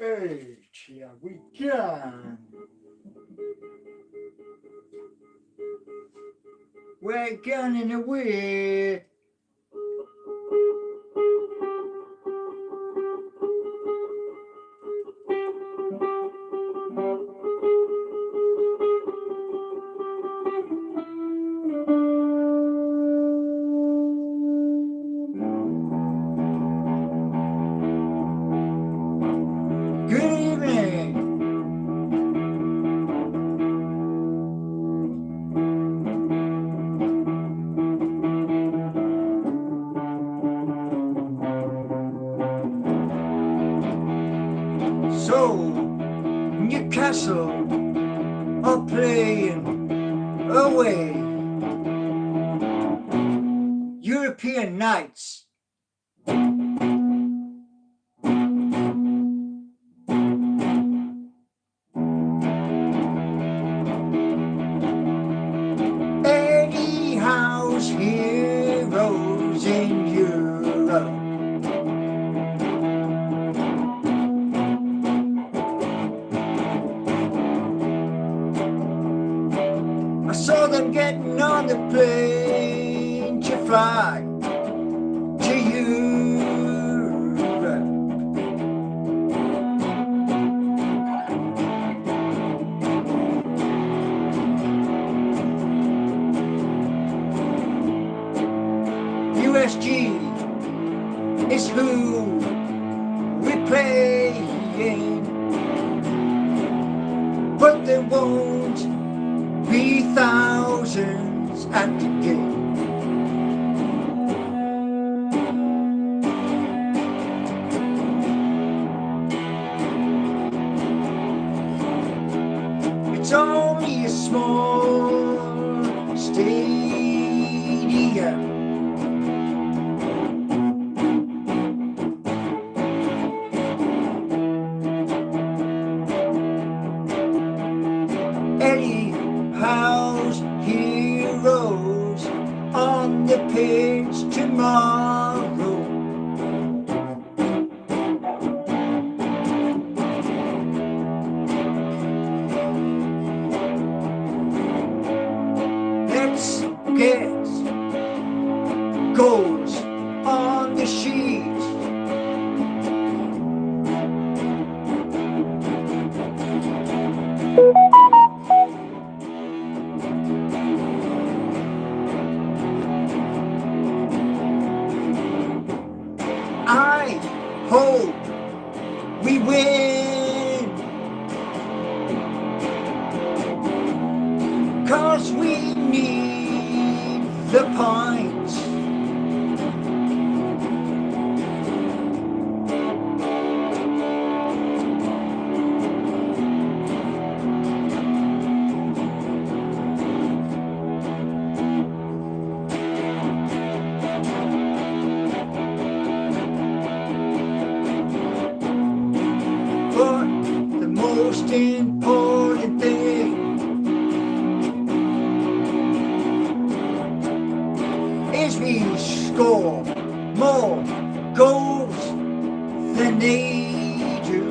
Eight, here we go. We're going away. Good evening. So, Newcastle are playing away. European nights. Eddie Howe's heroes in Europe. I saw them getting on the plane to fly to Europe. USG is who we're playing, but there won't be thousands at the gate. It's only a small stadium. Eddie Howe's heroes on the pitch tomorrow. Let's get goals on the sheet. I hope we win, 'cause we need the points. But the most important thing is we score more goals than they do.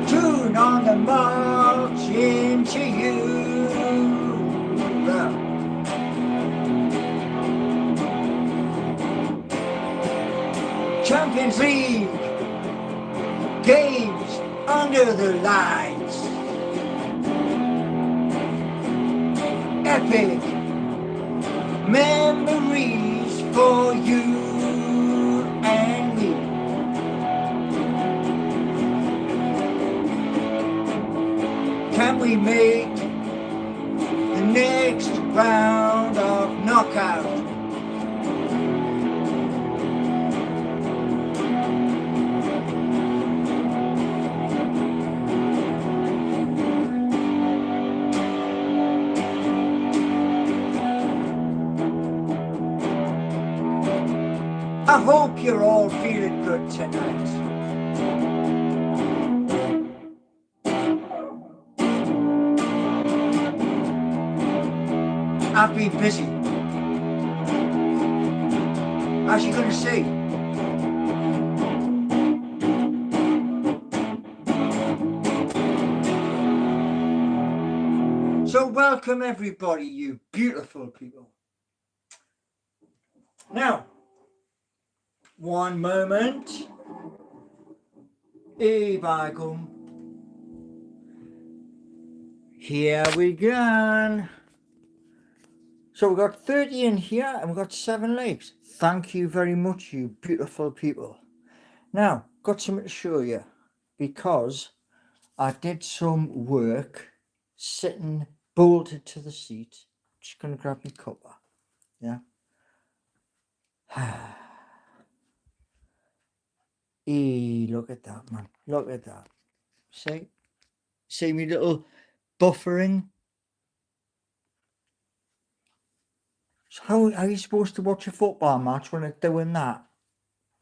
Tune on the march into Europe. Champions League games under the lights. Epic memories for you and me. Can we make the next round of knockout? I hope you're all feeling good tonight. I've been busy, as you're going to see. So welcome everybody, you beautiful people. Now, one moment. Here I come. Here we go. So we've got 30 in here and we've got 7 likes. Thank you very much, you beautiful people. Now, got something to show you because I did some work sitting bolted to the seat. Just going to grab my cuppa. Yeah. Look at that, man. Look at that. See me little buffering. So how are you supposed to watch a football match when it's doing that?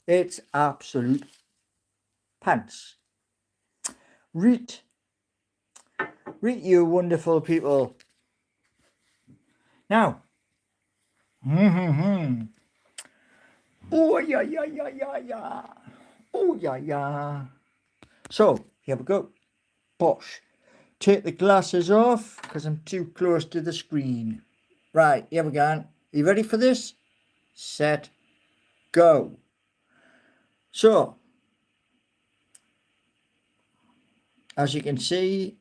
It's absolute pants. Read, you wonderful people. Now, oh yeah. Oh yeah. So here we go. Bosh. Take the glasses off because I'm too close to the screen. Right, here we go. Are you ready for this? Set, go. So, as you can see,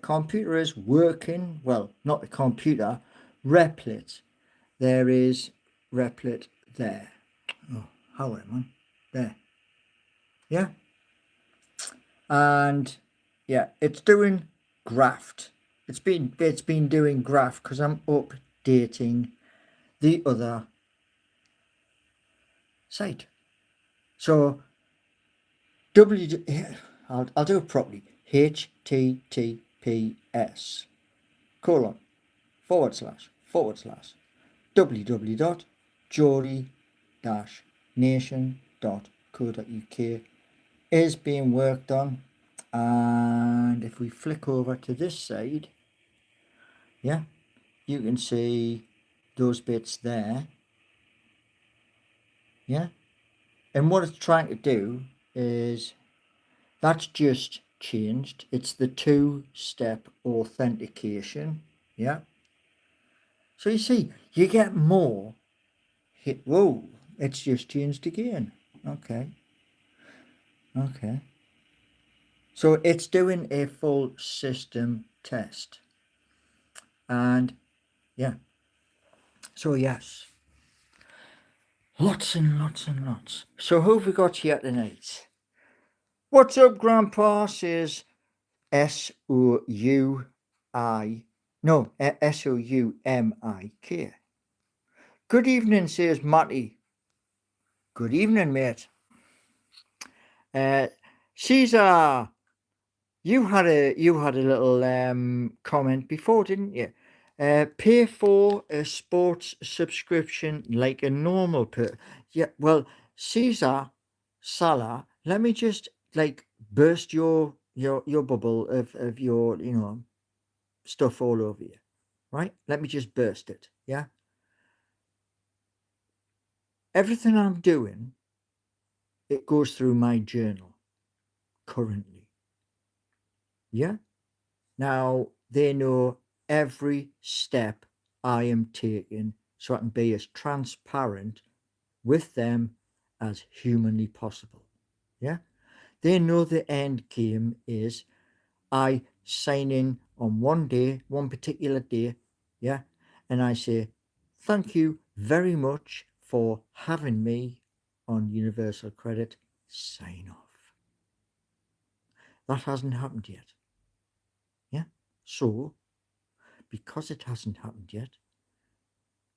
computer is working. Well, not the computer, Replit. There is Replit there. Oh, how am I? There. Yeah. And yeah, it's doing graft. It's been doing graft because I'm updating the other site. So I'll do it properly. HTTPS / www.geordie-nation.co.uk is being worked on. And if we flick over to this side, yeah, you can see those bits there. Yeah. And what it's trying to do is, that's just changed. It's the 2-step authentication. Yeah. So you see, you get more hit. Whoa, it's just changed again. Okay. So it's doing a full system test. And yeah. So yes. Lots and lots. So who have we got here tonight? What's up, Grandpa? Says SOUMIK. Good evening, says Matty. Good evening, mate. Caesar, you had a little comment before, didn't you? Pay for a sports subscription like a normal yeah, well, Caesar Salah, let me just burst your bubble of your stuff all over you, right? Let me just burst it. Yeah, everything I'm doing, it goes through my journal currently. Yeah, now they know every step I am taking, so I can be as transparent with them as humanly possible. Yeah, they know the end game is I sign in on one particular day, yeah, and I say, thank you very much for having me on Universal Credit, sign off. That hasn't happened yet. Yeah, so because it hasn't happened yet,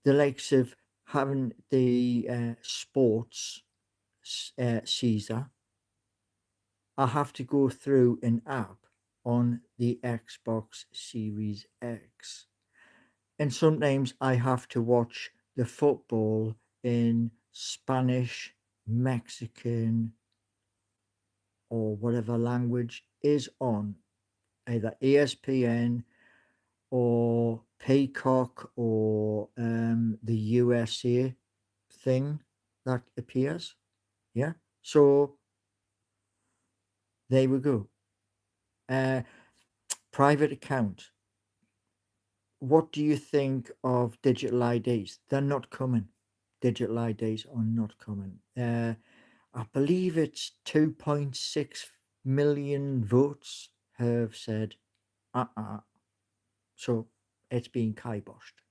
the likes of having the sports Caesar, I have to go through an app on the Xbox Series X. And sometimes I have to watch the football in Spanish, Mexican, or whatever language is on either ESPN or peacock or the USA thing that appears. Yeah. So there we go. Uh, private account. What do you think of digital IDs? They're not coming. Digital IDs are not coming. I believe it's 2.6 million votes have said, so it's been kiboshed.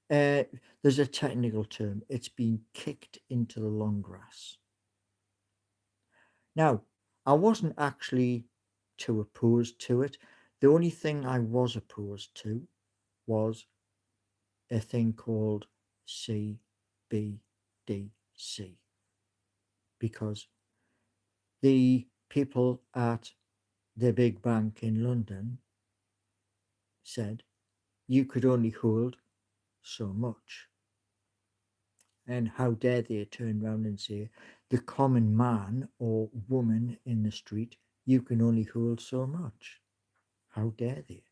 There's a technical term. It's been kicked into the long grass. Now, I wasn't actually too opposed to it. The only thing I was opposed to was a thing called CBDC, because the people at the big bank in London said you could only hold so much. And how dare they turn around and say, the common man or woman in the street, you can only hold so much. How dare they?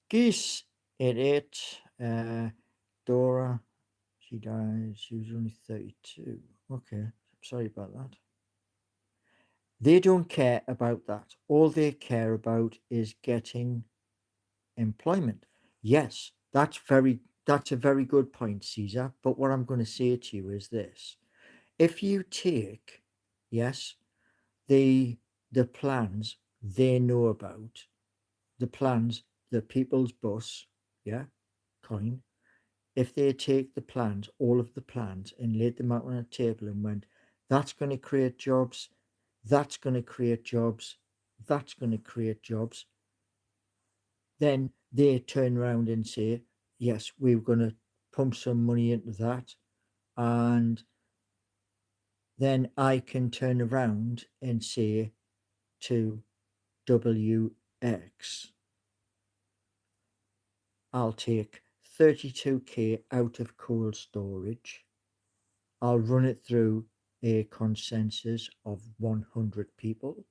Geese, it. Dora, she died, she was only 32. Okay, sorry about that. They don't care about that. All they care about is getting employment. Yes, that's a very good point, Caesar. But what I'm going to say to you is this. If you take, yes, the plans they know about, the plans, the people's bus, yeah, coin, if they take the plans, all of the plans, and laid them out on a table and went, that's going to create jobs, that's going to create jobs, that's going to create jobs, then they turn around and say, yes, we're going to pump some money into that. And then I can turn around and say to WX, I'll take 32k out of cold storage. I'll run it through a consensus of 100 people,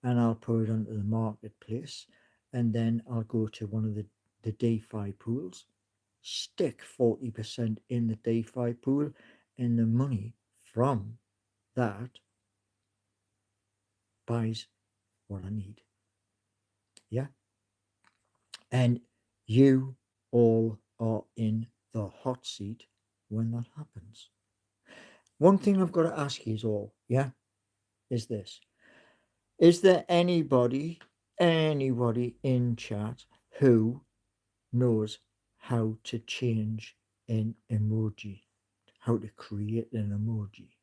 and I'll put it onto the marketplace, and then I'll go to one of the DeFi pools, stick 40% in the DeFi pool, and the money from that buys what I need. Yeah. And you all are in the hot seat when that happens. One thing I've got to ask you is all, yeah, is this. Is there anybody in chat who knows how to change an emoji, how to create an emoji?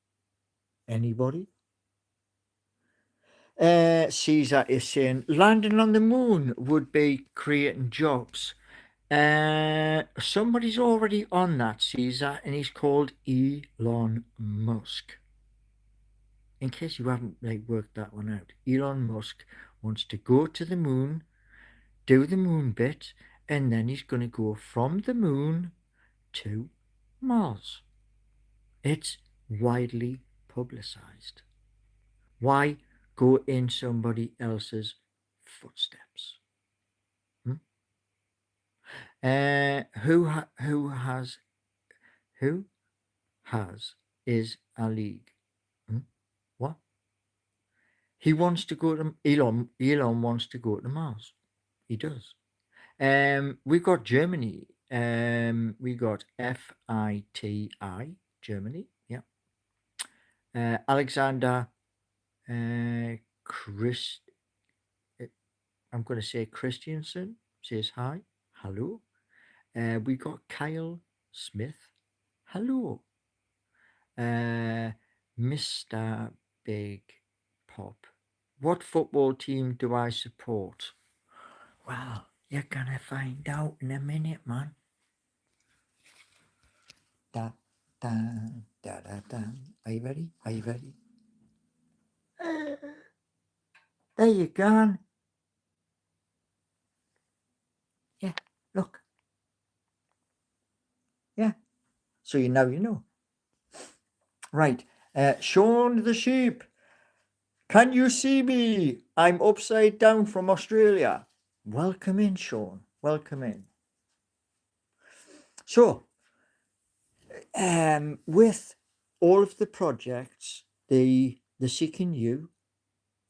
Anybody? Caesar is saying landing on the moon would be creating jobs. Somebody's already on that, Caesar, and he's called Elon Musk. In case you haven't worked that one out, Elon Musk wants to go to the moon, do the moon bit, and then he's going to go from the moon to Mars. It's widely publicized. Why go in somebody else's footsteps? Who has is a league? What? He wants to go to Elon wants to go to Mars. He does. We got Germany. We got FITI Germany. Yeah. Alexander Chris. I'm going to say Christiansen says hi. Hello. We got Kyle Smith. Hello. Mr. Big Pop. What football team do I support? Well, you're gonna find out in a minute, man. Da da da da da. Are you ready? Are you ready? There you go. Yeah, look. Yeah. So you know. Right. Sean the sheep. Can you see me? I'm upside down from Australia. Welcome in, Sean. Welcome in. So, with all of the projects, the Seeking You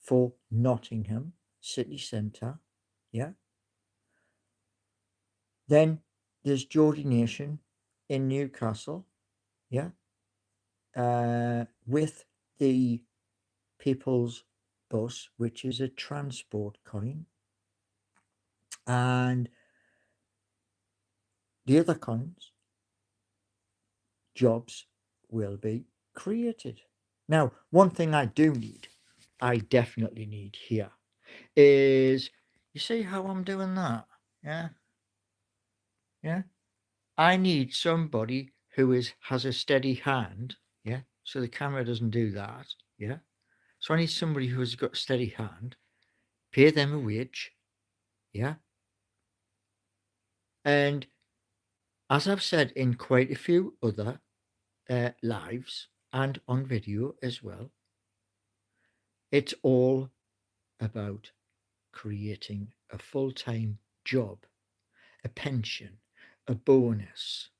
for Nottingham City Centre, yeah. Then there's Geordie Nation in Newcastle, yeah. With the People's Bus, which is a transport coin, and the other coins, jobs will be created. Now, one thing I definitely need here is, you see how I'm doing that? Yeah, yeah. I need somebody who has a steady hand, yeah, so the camera doesn't do that, yeah. So I need somebody who has got a steady hand, pay them a wage, yeah. And as I've said in quite a few other lives and on video as well, it's all about creating a full-time job, a pension, a bonus,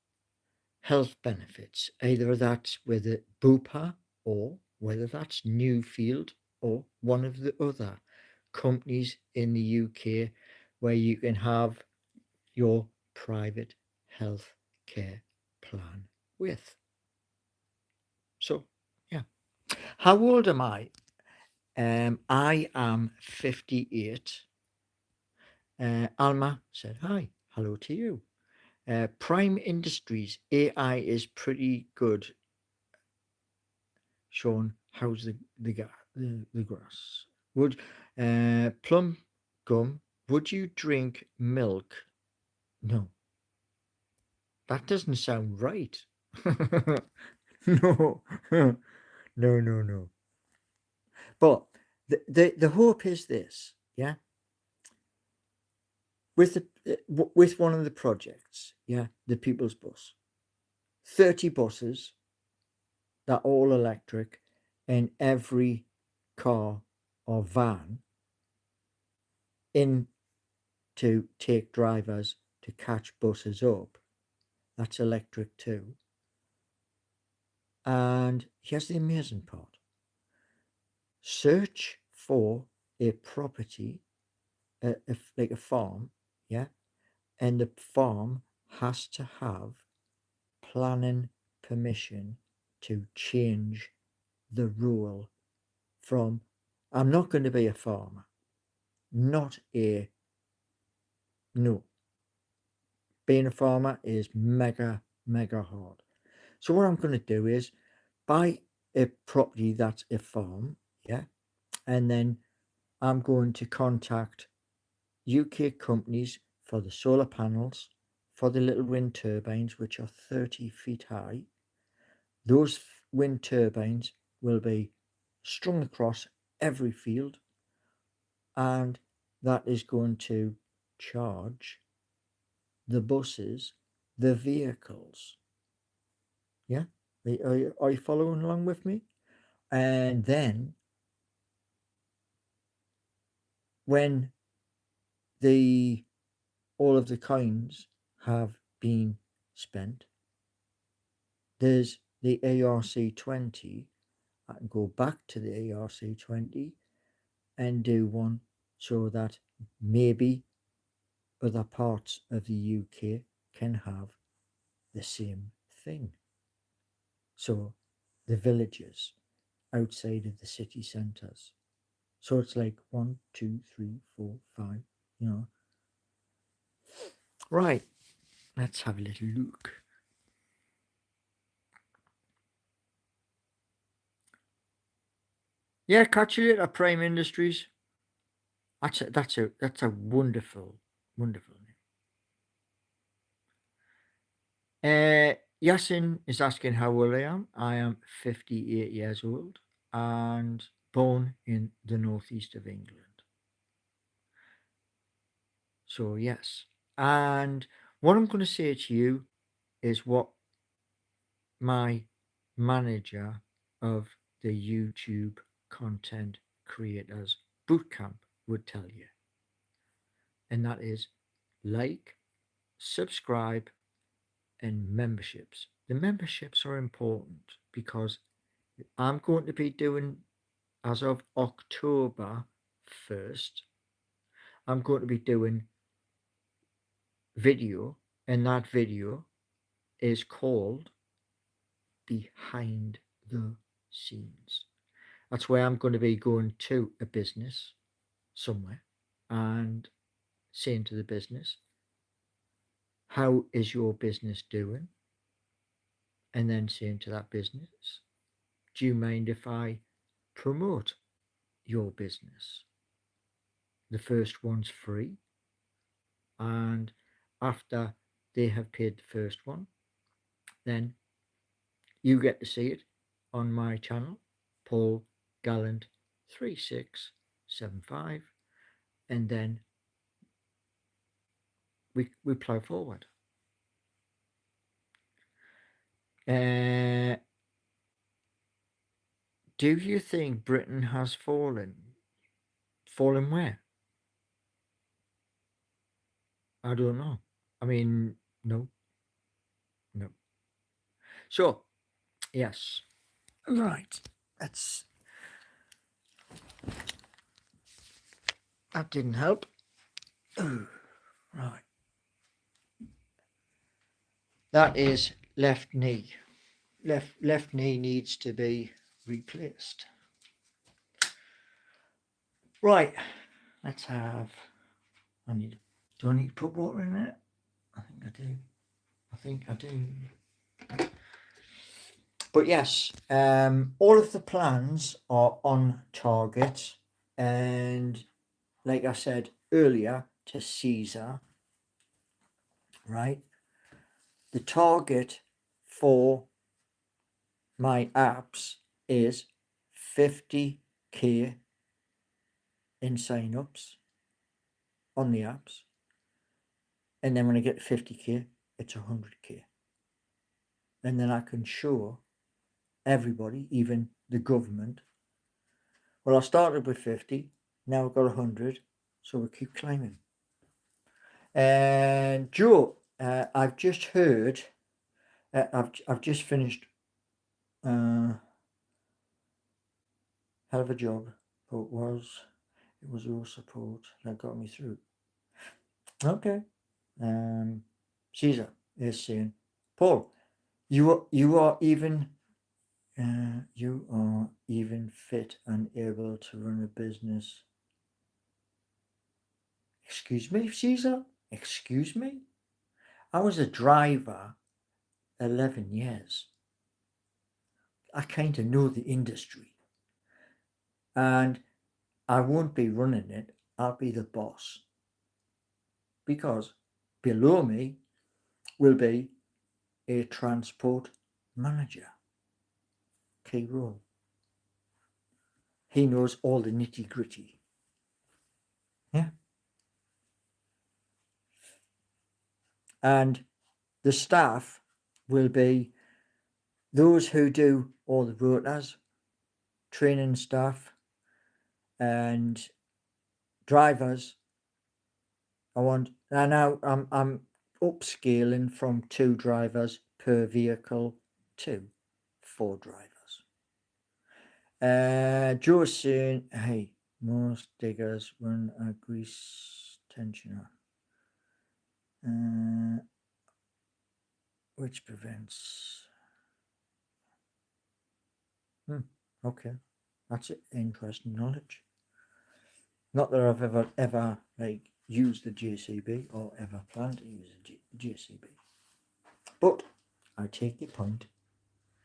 health benefits, either that's with a Bupa or whether that's Newfield or one of the other companies in the UK where you can have your private health care plan with. So, yeah. How old am I? I am 58. Alma said, hi, hello to you. Prime Industries, AI is pretty good. Sean, how's the grass? Would plum gum? Would you drink milk? No, that doesn't sound right. No, no, no, no. But the hope is this, yeah. With with one of the projects, yeah, the People's Bus, 30 buses that are all electric, in every car or van in to take drivers to catch buses up. That's electric too. And here's the amazing part: search for a property, like a farm, yeah, and the farm has to have planning permission to change the rule from, I'm not going to be a farmer, not a, no. Being a farmer is mega, mega hard. So what I'm going to do is buy a property that's a farm, yeah, and then I'm going to contact UK companies for the solar panels, for the little wind turbines, which are 30 feet high. Those wind turbines will be strung across every field, and that is going to charge the buses, the vehicles. Yeah, are you following along with me? And then when the all of the coins have been spent, there's the ARC20. I can go back to the ARC20 and do one so that maybe other parts of the UK can have the same thing. So the villages outside of the city centres. So it's like 1, 2, 3, 4, 5, you know. Right, let's have a little look. Yeah, catch you later, Prime Industries. That's a wonderful, wonderful name. Yasin is asking how old I am. I am 58 years old and born in the northeast of England. So yes, and what I'm going to say to you is what my manager of the YouTube content creators bootcamp would tell you. and that is like, subscribe, and memberships. The memberships are important because I'm going to be doing, as of October 1st, I'm going to be doing video, and that video is called Behind the Scenes. That's where I'm going to be going to a business somewhere and saying to the business, how is your business doing? And then saying to that business, do you mind if I promote your business? The first one's free, and after they have paid the first one, then you get to see it on my channel, Paul Gallant 3675, and then we plough forward. Uh, do you think Britain has fallen? Fallen where? I don't know. I mean, no, no. So, yes. Right. That didn't help. Right. That is left knee. Left knee needs to be replaced. Right. Let's have. Do I need to put water in it? I think I do. But yes, all of the plans are on target, and like I said earlier to Caesar, right? The target for my apps is 50k in sign-ups on the apps, and then when I get 50k, it's 100k, and then I can show everybody, even the government. Well, I started with 50, now I've got 100, so we keep climbing. And Joe, I've just heard, I've just finished hell of a job, but it was your support that got me through. Okay. Caesar is saying, Paul, you are even fit and able to run a business. Excuse me, Caesar? Excuse me? I was a driver 11 years. I kind of know the industry. And I won't be running it. I'll be the boss. Because below me will be a transport manager. Key role. He knows all the nitty gritty. Yeah. And the staff will be those who do all the rotas, training staff, and drivers. I'm upscaling from 2 drivers per vehicle to 4 drivers. Joe's saying, hey, most diggers run a grease tensioner, which prevents. Okay, that's interesting knowledge. Not that I've ever like used the JCB or ever plan to use a JCB, but I take your point.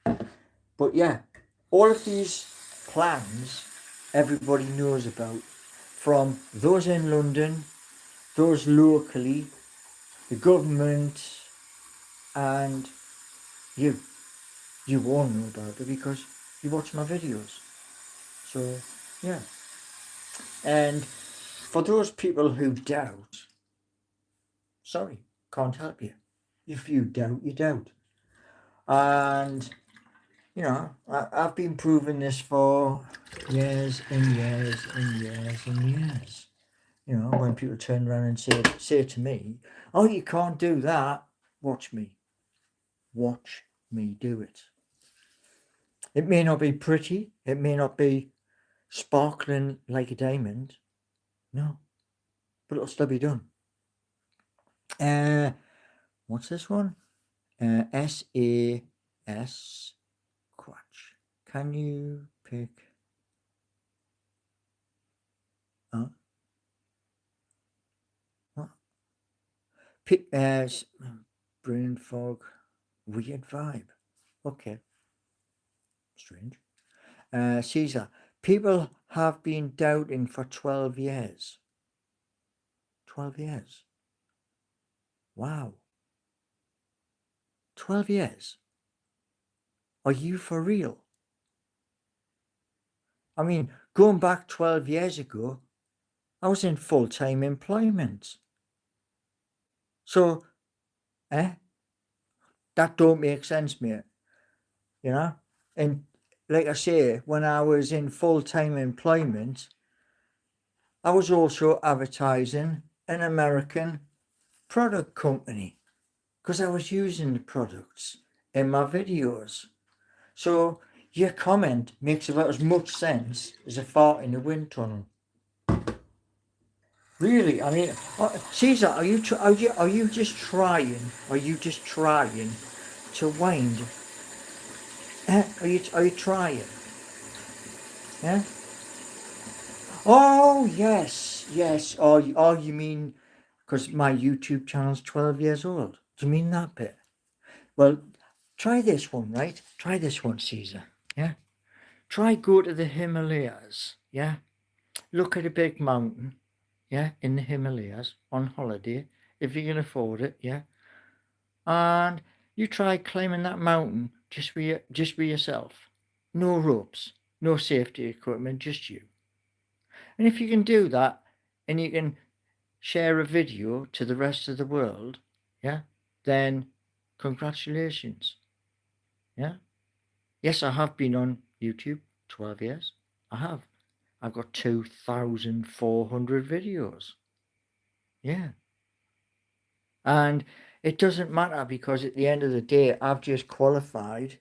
But yeah, all of these plans everybody knows about, from those in London, those locally, the government, and you all know about it because you watch my videos. So yeah. And for those people who doubt, sorry, can't help you. If you doubt, you doubt. And you know, I've been proving this for years and years and years and years. You know, when people turn around and say to me, "Oh, you can't do that," watch me. Watch me do it. It may not be pretty. It may not be sparkling like a diamond. No, but it'll still be done. What's this one? SAS Quatch. Can you pick? What? Brain fog. Weird vibe. Okay. Strange. Caesar. People have been doubting for 12 years. 12 years. Wow. 12 years? Are you for real? I mean, going back 12 years ago, I was in full-time employment. So, that don't make sense, mate. You know? And like I say, when I was in full-time employment, I was also advertising an American product company because I was using the products in my videos. So your comment makes about as much sense as a fart in a wind tunnel. Really, I mean, Caesar, are you just trying? Are you just trying to wind? Are you trying? Yeah. Oh yes. Oh, you mean because my YouTube channel's 12 years old? Do you mean that bit? Well, try this one, right? Try this one, Caesar. Yeah. Try go to the Himalayas. Yeah. Look at a big mountain. Yeah, in the Himalayas on holiday, if you can afford it. Yeah. And you try climbing that mountain just with yourself. No ropes, no safety equipment, just you. And if you can do that and you can share a video to the rest of the world, yeah, then congratulations. Yeah. Yes, I have been on YouTube 12 years. I have. I've got 2,400 videos. Yeah. And it doesn't matter because at the end of the day, I've just qualified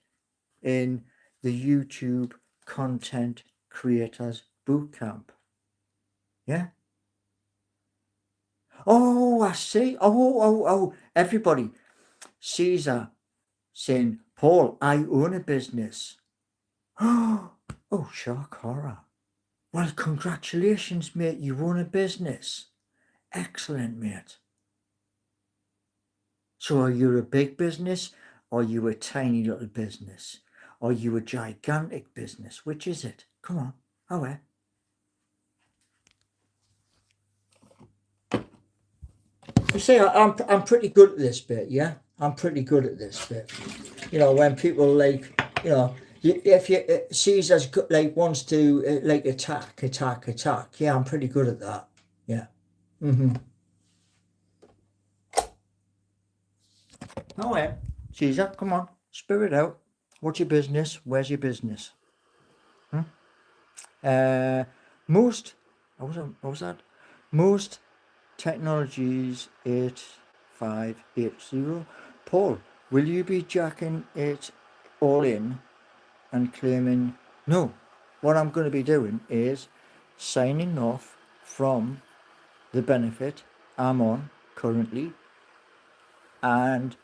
in the YouTube Content Creators Bootcamp. Yeah. Oh, I see. Oh. Everybody. Caesar saying, Paul, I own a business. Oh, shock horror. Well, congratulations, mate. You own a business. Excellent, mate. So are you a big business or are you a tiny little business? Or are you a gigantic business? Which is it? Come on. Oh, yeah. You see, I'm pretty good at this bit, yeah? I'm pretty good at this bit. You know, when people like, you know, if you Caesar's like wants to like attack. Yeah, I'm pretty good at that. Yeah. Oh, yeah. Caesar, come on. Spirit out. What's your business? Where's your business? Most, what was that? Most technologies 8580. Paul, will you be jacking it all in and claiming? No. What I'm going to be doing is signing off from the benefit I'm on currently and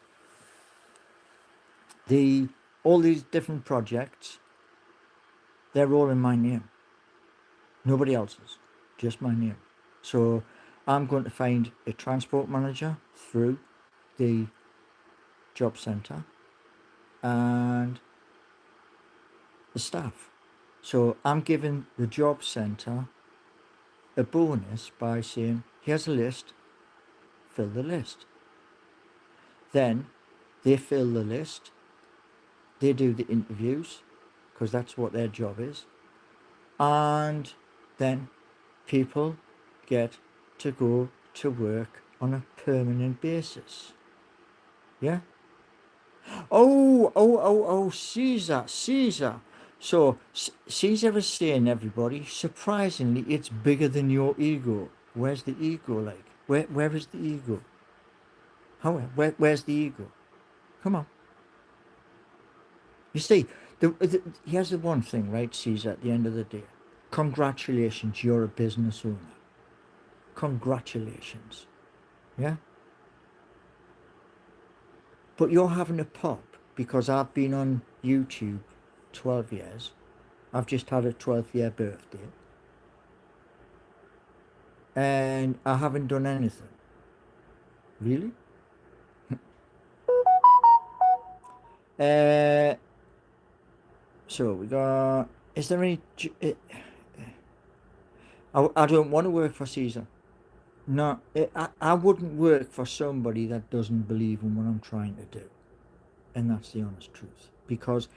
all these different projects, they're all in my name. Nobody else's, just my name. So I'm going to find a transport manager through the job centre and the staff. So I'm giving the job centre a bonus by saying, here's a list, fill the list. Then they fill the list, they do the interviews, because that's what their job is. And then people get to go to work on a permanent basis. Yeah? Oh, Caesar. So Caesar is saying, everybody, surprisingly, it's bigger than your ego. Where's the ego? Like, where is the ego? Where's the ego? Come on. You see, here's the one thing, right, Caesar, at the end of the day. Congratulations, you're a business owner. Congratulations. Yeah? But you're having a pop because I've been on YouTube 12 years. I've just had a 12th-year birthday. And I haven't done anything. Really? Uh, so we got... Is there any... I don't want to work for Caesar. No, I wouldn't work for somebody that doesn't believe in what I'm trying to do. And that's the honest truth. Because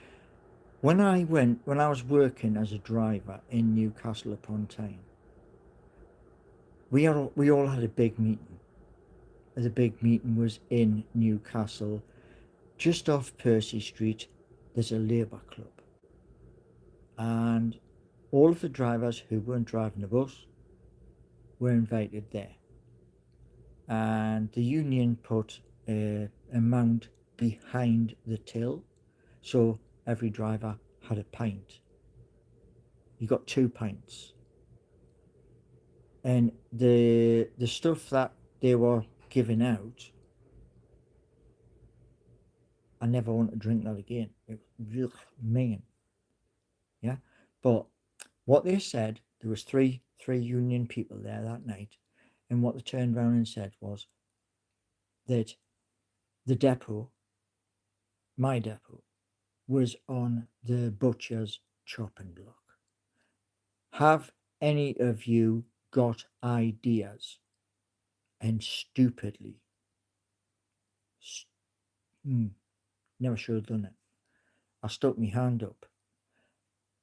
when I was working as a driver in Newcastle upon Tyne, we all had a big meeting. The big meeting was in Newcastle, just off Percy Street. There's a Labour club, and all of the drivers who weren't driving the bus were invited there. And the union put a amount behind the till, so every driver had a pint. You got 2 pints, and the stuff that they were giving out, I never want to drink that again. It was real mean, yeah. But what they said, there was three union people there that night, and what they turned around and said was that the depot, my depot, was on the butcher's chopping block. Have any of you got ideas? And stupidly, mm, never should have done it. I stuck my hand up,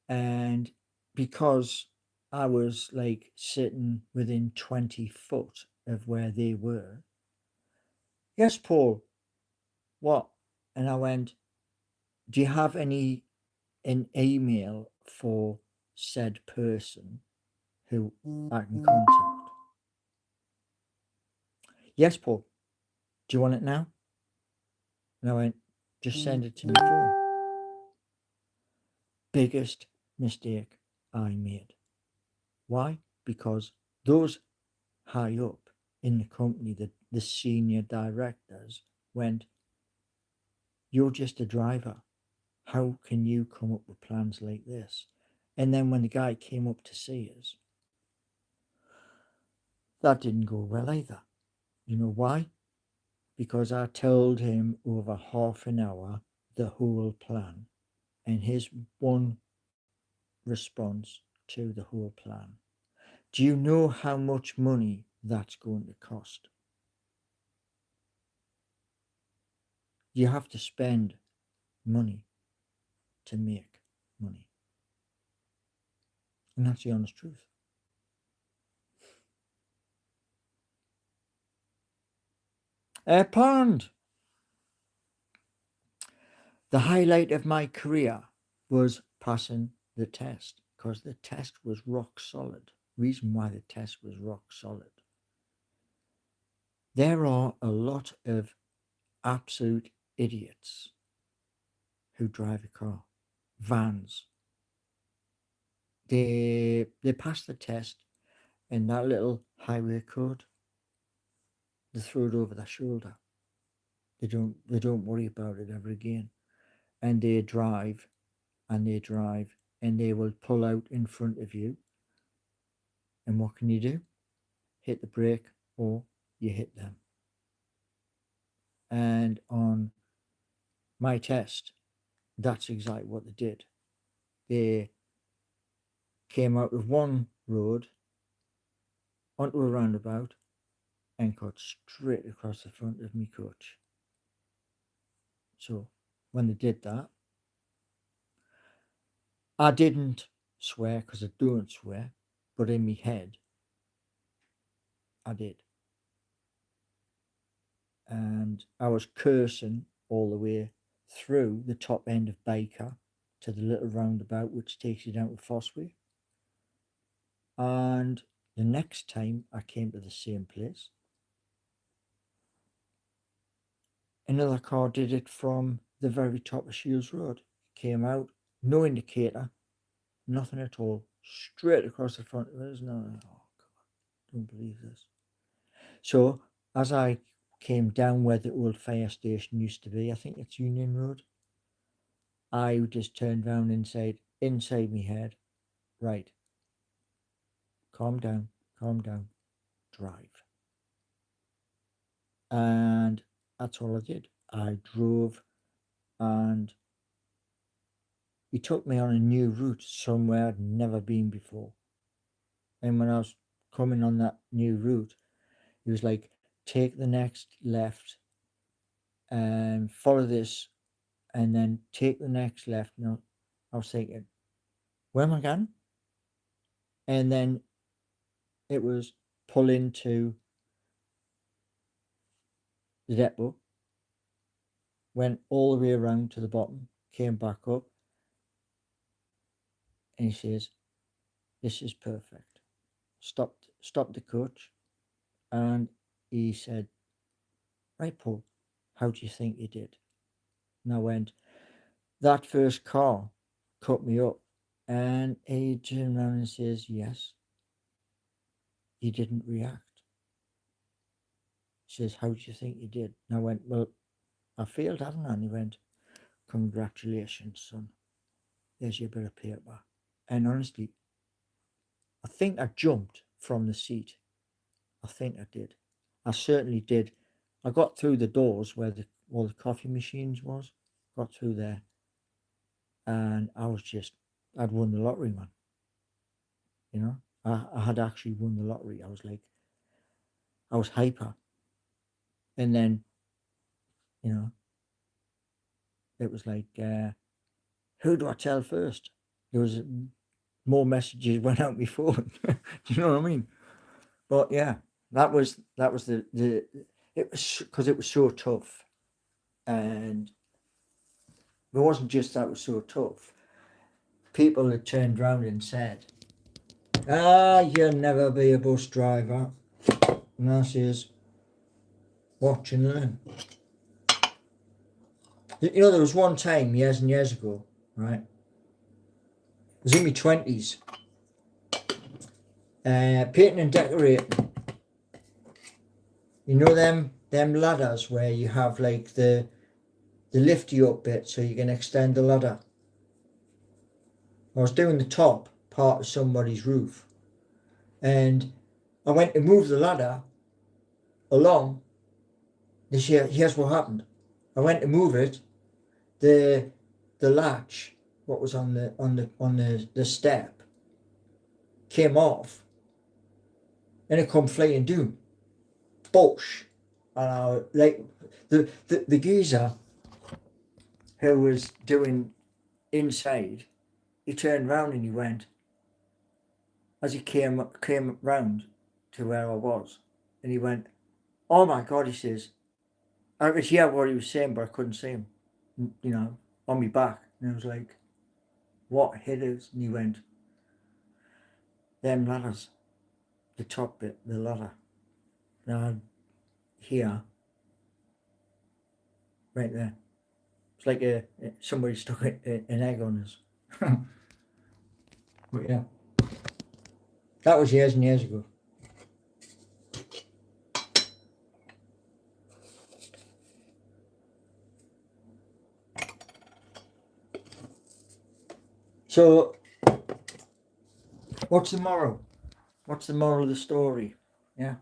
and because I was like sitting within 20 foot of where they were, yes, Paul, what? And I went, do you have an email for said person who I can contact? Yes, Paul. Do you want it now? And I went, just send it to my phone. Biggest mistake I made. Why? Because those high up in the company, the senior directors, went, you're just a driver. How can you come up with plans like this? And then when the guy came up to see us, that didn't go well either. You know why? Because I told him over half an hour the whole plan, and his one response to the whole plan. Do you know how much money that's going to cost? You have to spend money to make money. And that's the honest truth. Pond. The highlight of my career was passing the test, because the test was rock solid. Reason why the test was rock solid. There are a lot of absolute idiots who drive a car, vans. They pass the test, and that little highway code, they throw it over their shoulder. They don't worry about it ever again. And they drive and they drive and they will pull out in front of you. And what can you do? Hit the brake or you hit them. And on my test, that's exactly what they did. They came out of one road onto a roundabout and cut straight across the front of me coach. So when they did that, I didn't swear because I don't swear, but in my head, I did. And I was cursing all the way through the top end of Baker to the little roundabout which takes you down to Fossway. And The next time I came to the same place, another car did it from the very top of Shields Road. Came out, no indicator, nothing at all, straight across the front of us. No, oh God, don't believe this. So as I came down where the old fire station used to be, I think it's Union Road, I just turned round and said, inside me head, right, calm down, drive. And that's all I did. I drove, and he took me on a new route somewhere I'd never been before. And when I was coming on that new route, he was like, take the next left and follow this, and then take the next left. No, I was thinking, where am I going? And then it was pull into the depot, went all the way around to the bottom, came back up, and he says, this is perfect. Stopped the coach, and he said, right, Paul, how do you think you did? And I went, that first car cut me up. And he turned around and says, yes, you didn't react. He says, how do you think you did? And I went, well, I failed, haven't I? And he went, congratulations, son. There's your bit of paper. And honestly, I think I jumped from the seat. I think I did. I certainly did. I got through the doors where all the coffee machines was. Got through there. And I'd won the lottery, man. You know, I had actually won the lottery. I was hyper. And then, you know, it was like, who do I tell first? There was more messages went out my phone. Do you know what I mean? But yeah, that was the it was because it was so tough, and it wasn't just that it was so tough. People had turned round and said, you'll never be a bus driver. And I says, watch and learn. You know, there was one time years and years ago, right? I was in my 20s, painting and decorating. You know them ladders where you have like the lift you up bit so you can extend the ladder. I was doing the top part of somebody's roof, and I went to move the ladder along. Here's what happened. I went to move it. The latch, what was on the step, came off, and it come flying down. Bosh! And I like the geezer who was doing inside. He turned round and he went, as he came round to where I was, and he went, oh my God, he says, I could hear what he was saying, but I couldn't see him, you know, on my back. And I was like, what hit us? And he went, them ladders, the top bit, the ladder. Now, here, right there. It's like somebody stuck an egg on us. But yeah, that was years and years ago. So, what's the moral? What's the moral of the story? Yeah.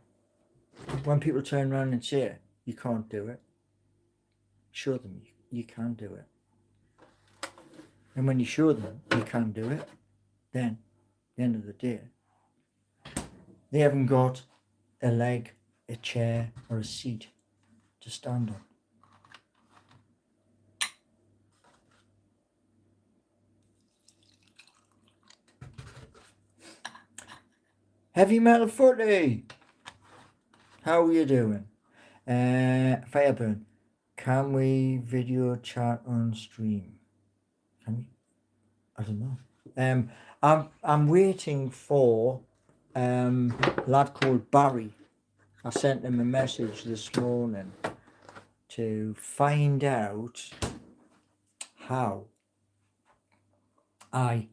When people turn around and say, you can't do it, show them you can do it. And when you show them you can do it, then, at the end of the day, they haven't got a leg, a chair, or a seat to stand on. Heavy Metal Footy! How are you doing? Fireburn, can we video chat on stream? Can we? I don't know. I'm waiting for lad called Barry. I sent him a message this morning to find out how I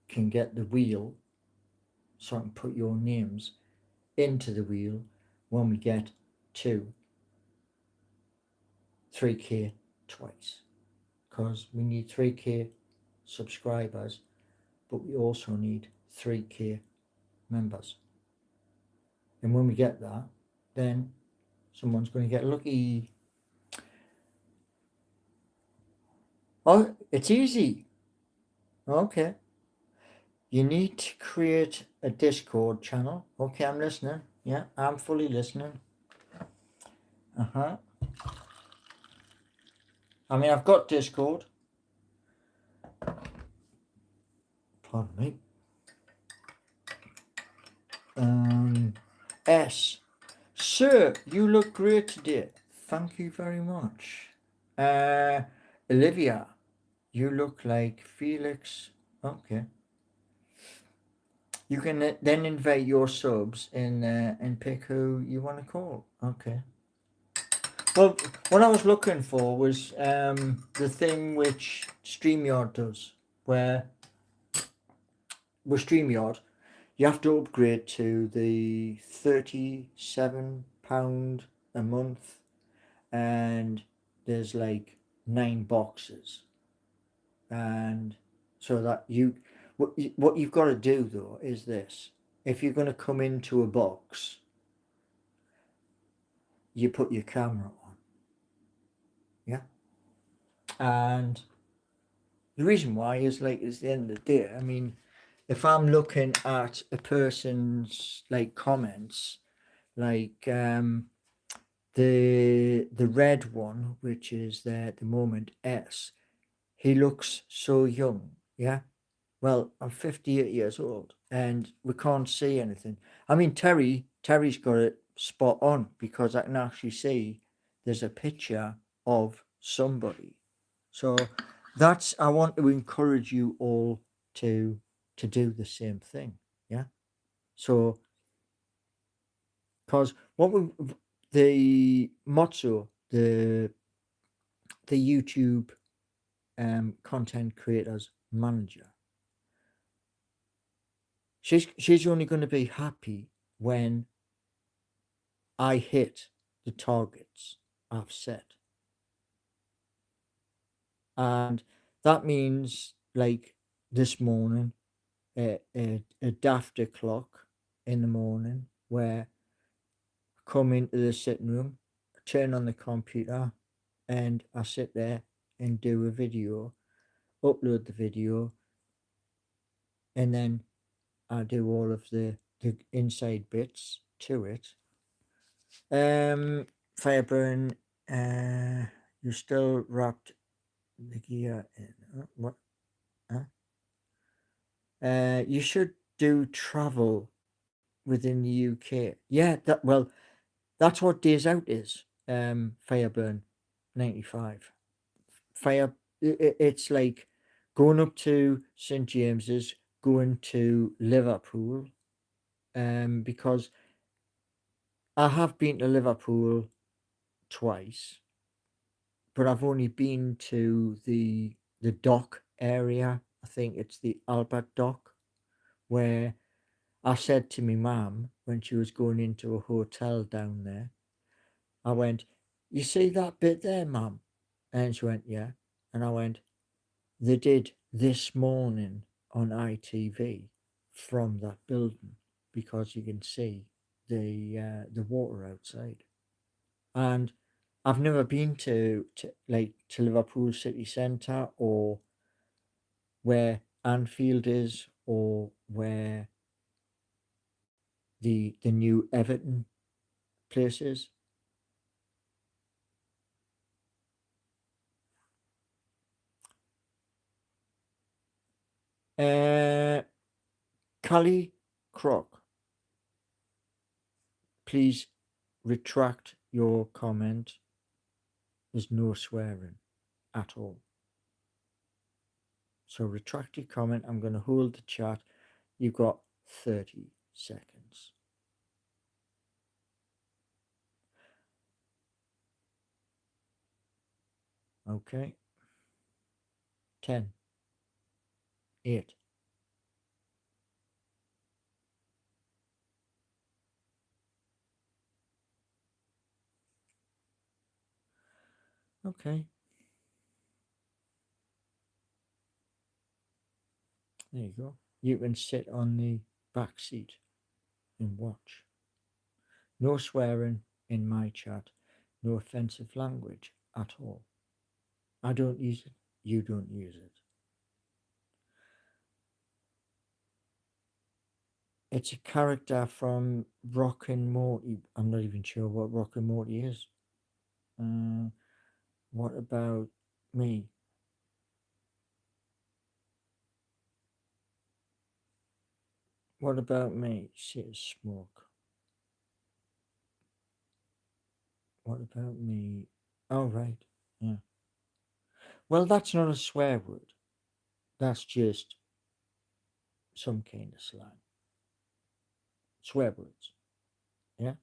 can get the wheel so I can put your names into the wheel when we get to 3K twice, because we need 3K subscribers, but we also need 3K members. And when we get that, then someone's going to get lucky. Oh, it's easy. Okay. You need to create a Discord channel. Okay, I'm listening. Yeah, I'm fully listening. I mean, I've got Discord. Pardon me. S. Sir, you look great today. Thank you very much. Olivia, you look like Felix. Okay. You can then invite your subs and pick who you want to call. Okay. Well, what I was looking for was the thing which StreamYard does, where with StreamYard you have to upgrade to the £37 a month, and there's like 9 boxes, and so that what you've got to do though is this: if you're going to come into a box, you put your camera on, yeah, and the reason why is like it's the end of the day. I mean, if I'm looking at a person's like comments, like the red one, which is there at the moment, S, he looks so young, yeah. Well, I'm 58 years old and we can't see anything. I mean, Terry's got it spot on, because I can actually see there's a picture of somebody. So that's, I want to encourage you all to do the same thing. Yeah. So, because what we, the motto, the YouTube content creators manager, she's only going to be happy when I hit the targets I've set. And that means, like this morning, a daft o'clock in the morning, where I come into the sitting room, turn on the computer, and I sit there and do a video, upload the video, and then I do all of the inside bits to it. Fireburn, you're still wrapped the gear in. What? Huh? You should do travel within the UK. Yeah, that's what Days Out is. Fireburn 95. It's like going up to St James's, going to Liverpool, because I have been to Liverpool twice, but I've only been to the dock area. I think it's the Albert Dock, where I said to my mum when she was going into a hotel down there, I went, "You see that bit there, mum?" And she went, "Yeah." And I went, "They did this morning on ITV from that building, because you can see the water outside." And I've never been to Liverpool city centre, or where Anfield is, or where the new Everton place is. Callie Croc, please retract your comment. There's no swearing at all. So retract your comment. I'm going to hold the chat. You've got 30 seconds. Okay. 10, 8. Okay. There you go. You can sit on the back seat and watch. No swearing in my chat. No offensive language at all. I don't use it. You don't use it. It's a character from Rock and Morty. I'm not even sure what Rock and Morty is. What about me? What about me? Says Smoke. What about me? Oh, right. Yeah. Well, that's not a swear word. That's just some kind of slang. Swear words. Yeah.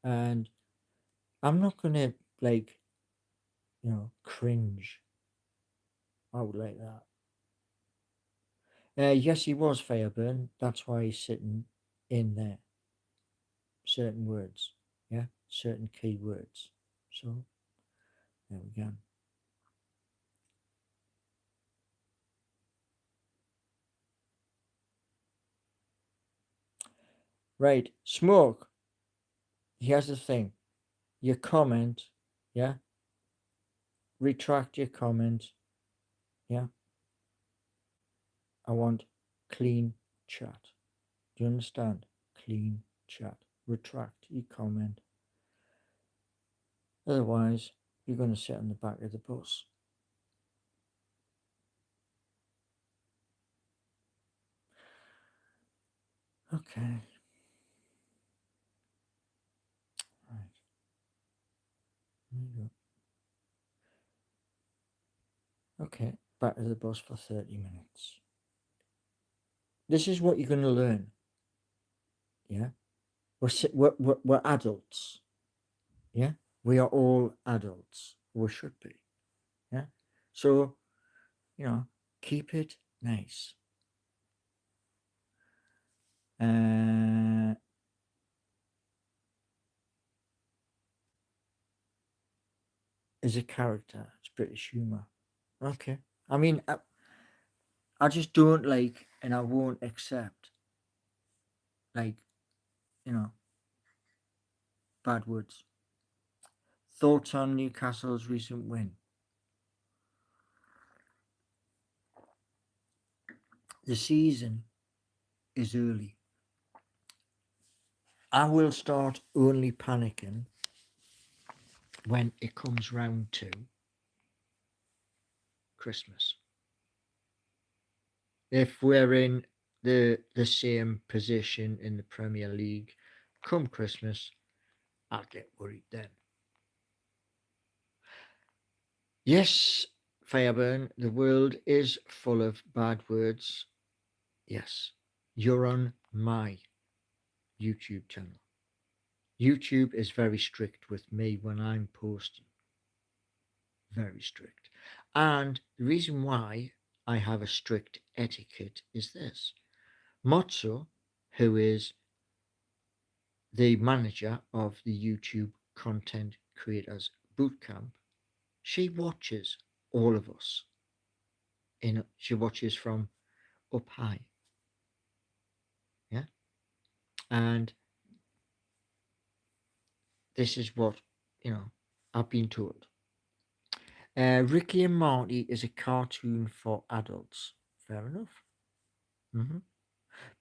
And I'm not going to, like, cringe out like that. Yes, he was Fireburn. That's why he's sitting in there. Certain words. Yeah. Certain key words. So, there we go. Right. Smoke. Here's the thing. Your comment. Yeah. Retract your comment. Yeah. I want clean chat. Do you understand? Clean chat. Retract your comment. Otherwise, you're going to sit on the back of the bus. Okay. Right. There you go. Okay. Back of the bus for 30 minutes. This is what you're going to learn. Yeah. We're adults. Yeah. We are all adults. We should be. Yeah. So, keep it nice. Is a character. It's British humour. Okay. I mean, I just don't like, and I won't accept, like, you know, bad words. Thoughts on Newcastle's recent win? The season is early. I will start only panicking when it comes round to Christmas. If we're in the same position in the Premier League come Christmas, I'll get worried then. Yes, Fireburn, the world is full of bad words. Yes, you're on my YouTube channel. YouTube is very strict with me when I'm posting. Very strict. And the reason why I have a strict etiquette is this. Mozzo, who is the manager of the YouTube Content Creators Bootcamp, she watches all of us. She watches from up high. Yeah. And this is what, I've been told. Ricky and Morty is a cartoon for adults. Fair enough. Mm-hmm.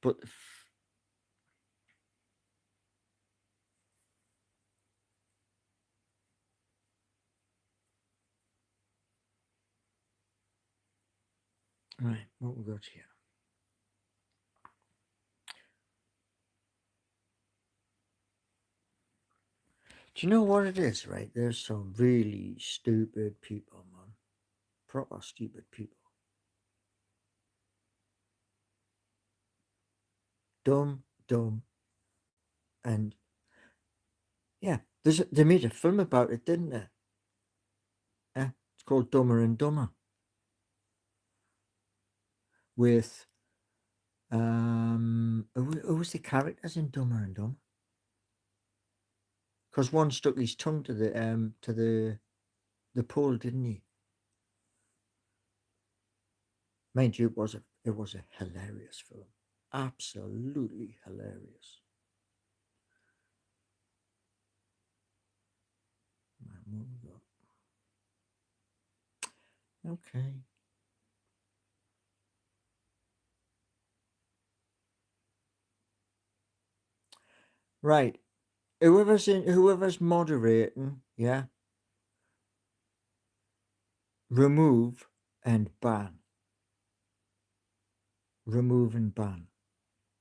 But right, what we got here? Do you know what it is, right? There's some really stupid people, man. Proper stupid people. dumb, and yeah, they made a film about it, didn't they? Yeah, it's called Dumber and Dumber with who was the characters in Dumber and Dumber? Because one stuck his tongue to the pole, didn't he? Mind you, it was a hilarious film, absolutely hilarious. Okay, right. Whoever's moderating, yeah, remove and ban, remove and ban.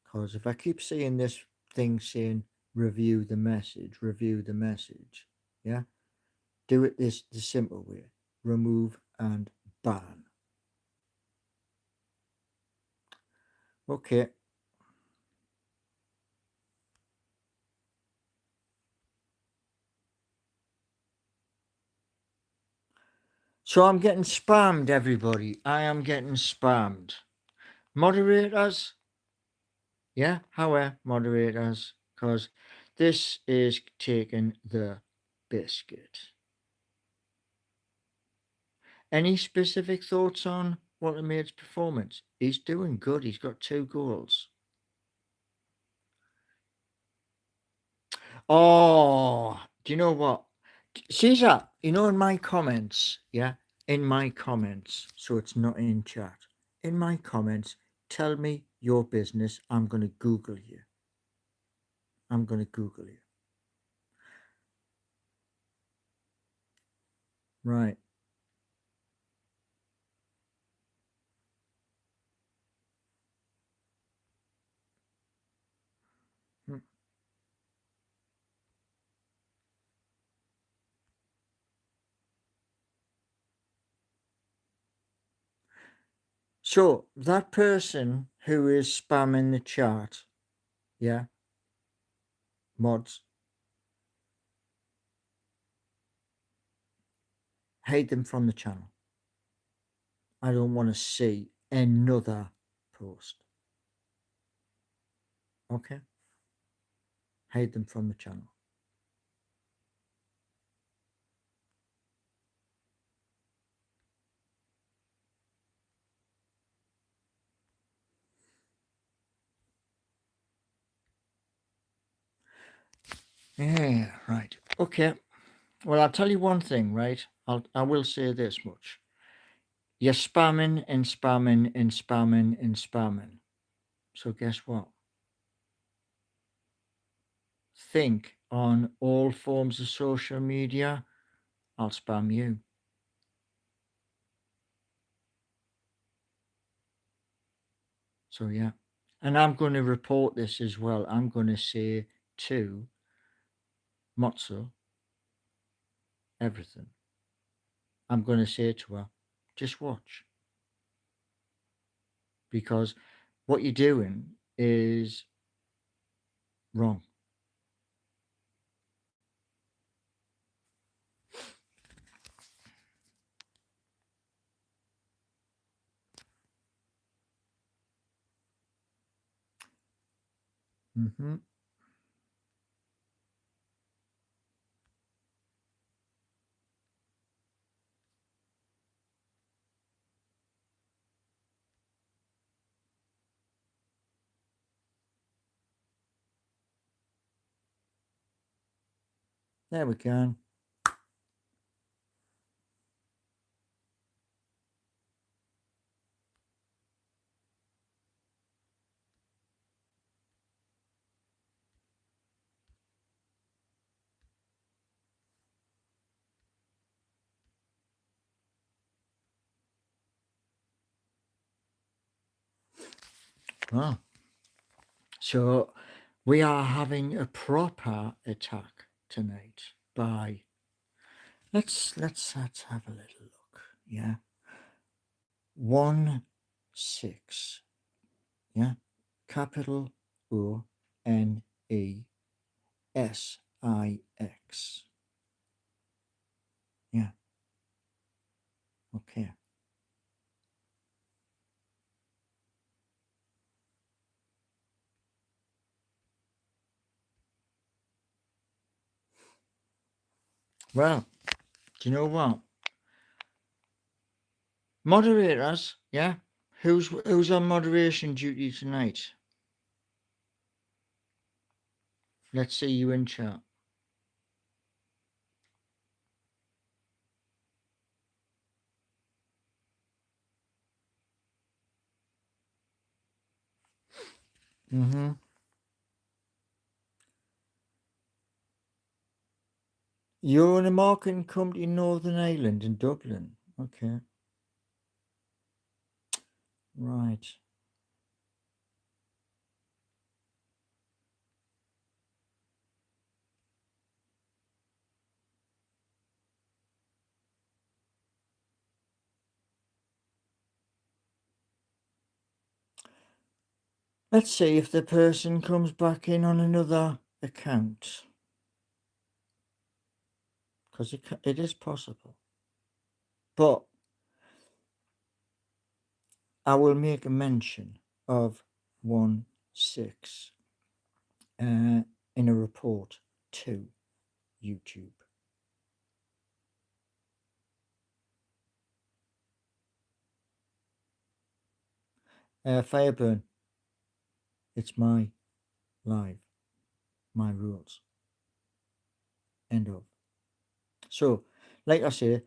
Because if I keep seeing this thing saying review the message, yeah, do it the simple way, remove and ban. Okay. So I'm getting spammed, everybody. I am getting spammed. Moderators, yeah, however, moderators, because this is taking the biscuit. Any specific thoughts on Walter Maid's performance? He's doing good. He's got 2 goals. Oh, do you know what? Caesar, you know, in my comments, yeah, in my comments, so it's not in chat, in my comments, tell me your business. I'm going to Google you. I'm going to Google you. Right. Hmm. So that person who is spamming the chat, yeah, mods, hide them from the channel. I don't want to see another post. Okay? Hide them from the channel. Yeah, right. Okay. Well, I'll tell you one thing, right? I will say this much. You're spamming and spamming and spamming and spamming. So guess what? Think on all forms of social media, I'll spam you. So yeah. And I'm going to report this as well. I'm going to say to Motso everything. I'm going to say to her, just watch. Because what you're doing is wrong. Mm-hmm. There we go. Oh. So we are having a proper attack tonight by let's have a little look. Yeah. 1 6. Yeah. Capital Onesix. Yeah, okay. Well, do you know what? Moderators, yeah? Who's on moderation duty tonight? Let's see you in chat. Mm-hmm. You're in a marketing company in Northern Ireland in Dublin. Okay. Right. Let's see if the person comes back in on another account. Because it is possible. But I will make a mention of 1.6 in a report to YouTube. Fireburn, it's my live, my rules. End of. So, like I say,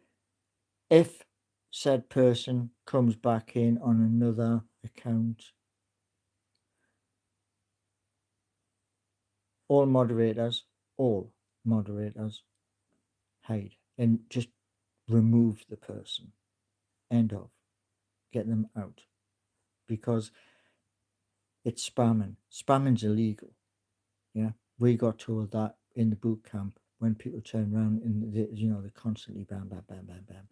if said person comes back in on another account, all moderators hide and just remove the person. End of. Get them out. Because it's spamming. Spamming's illegal. Yeah. We got told that in the boot camp when people turn around and they're constantly bam, bam, bam, bam, bam.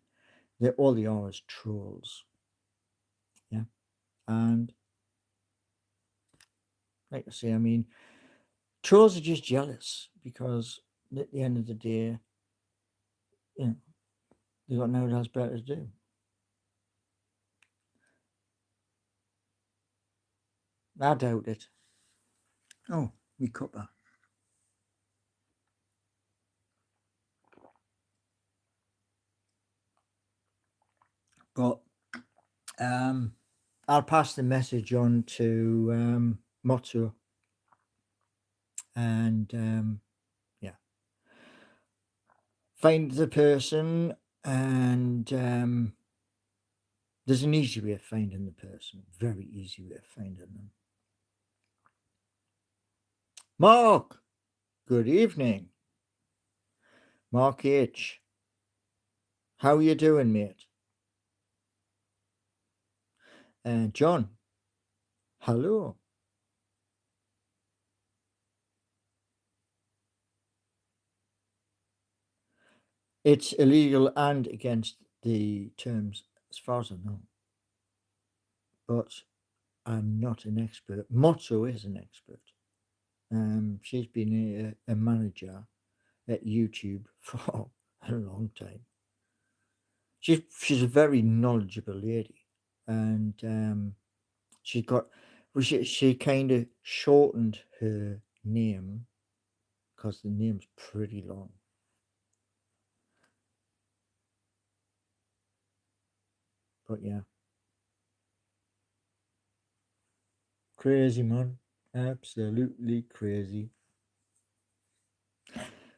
All they are is trolls. Yeah. And like I say, I mean, trolls are just jealous because at the end of the day, they got nothing else better to do. I doubt it. Oh, we cuppa. But I'll pass the message on to Motto, and yeah, find the person, and there's an easy way of finding the person. Very easy way of finding them. Mark, good evening. Mark H. How you doing, mate? John, hello. It's illegal and against the terms, as far as I know. But I'm not an expert. Motto is an expert. She's been a manager at YouTube for a long time. She's a very knowledgeable lady, and she got she kind of shortened her name because the name's pretty long. But yeah, crazy man, absolutely crazy.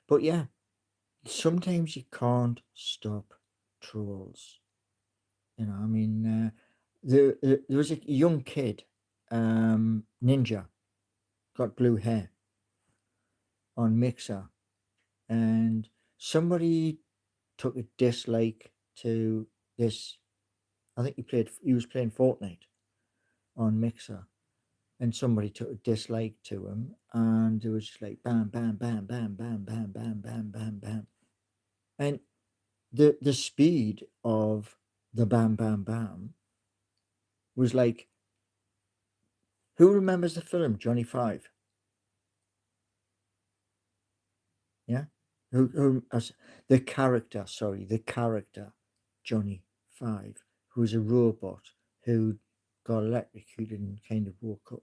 But yeah, sometimes you can't stop trolls. I mean, there was a young kid, Ninja, got blue hair on Mixer, and somebody took a dislike to this. I think he was playing Fortnite on Mixer, and somebody took a dislike to him, and it was just like bam, bam, bam, bam, bam, bam, bam, bam, bam, bam, and the speed of the bam, bam, bam was like Who remembers the film Johnny Five? Yeah. Who as the character? Sorry, the character Johnny Five, who's a robot who got electrocuted and kind of woke up.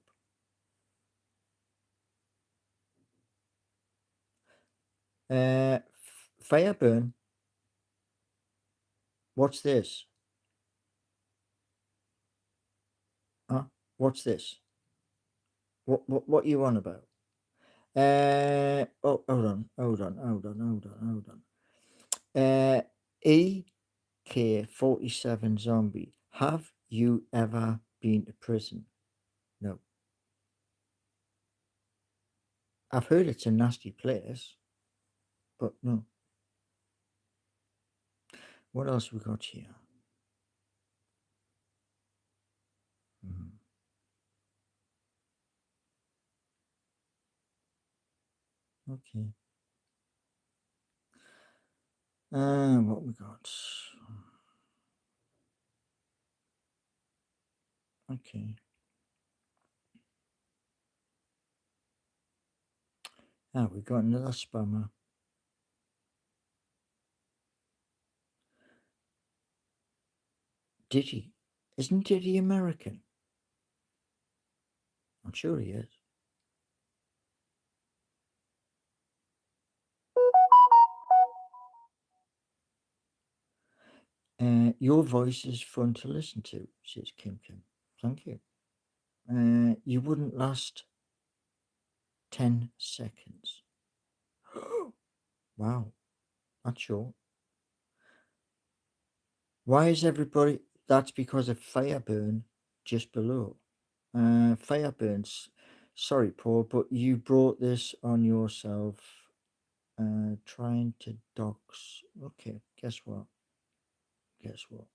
Fireburn. What's this? Huh? What's this? What you on about? Oh, hold on. EK-47 zombie. Have you ever been to prison? No. I've heard it's a nasty place, but no. What else we got here? Mhm. Okay. What we got? Okay. We got another spammer. Diddy. Isn't Diddy American? I'm sure he is. Your voice is fun to listen to, says Kim Kim. Thank you. You wouldn't last 10 seconds. Wow, that's short. Why is everybody? That's because of Fireburn just below. Fireburns. Sorry, Paul, but you brought this on yourself. Trying to dox. Okay, guess what? Guess what?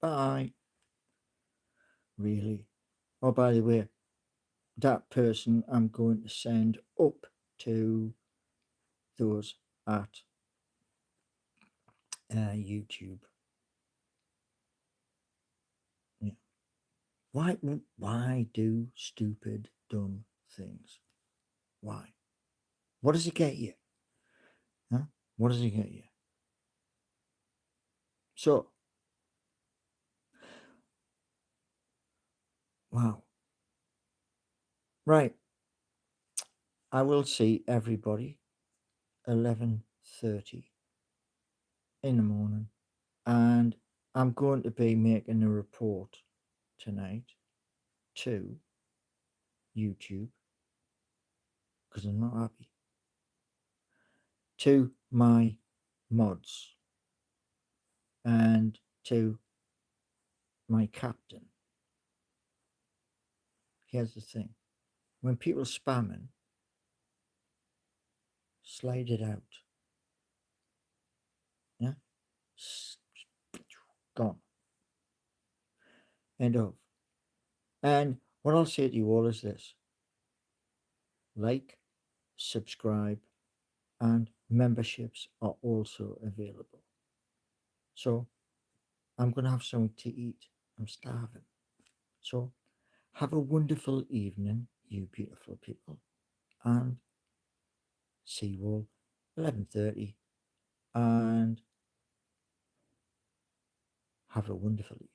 Bye. Really? Oh, by the way, that person I'm going to send up to those at YouTube. Yeah. Why do stupid, dumb things? Why? What does it get you? Huh? What does it get you? So, wow. Right. I will see everybody 11:30 in the morning, and I'm going to be making a report tonight to YouTube because I'm not happy, to my mods and to my captain. Here's the thing: when people spamming, slide it out. Yeah, gone. End of. And what I'll say to you all is this: like, subscribe, and memberships are also available. So I'm going to have something to eat. I'm starving. So have a wonderful evening, you beautiful people, and see you all 11:30, and have a wonderful evening.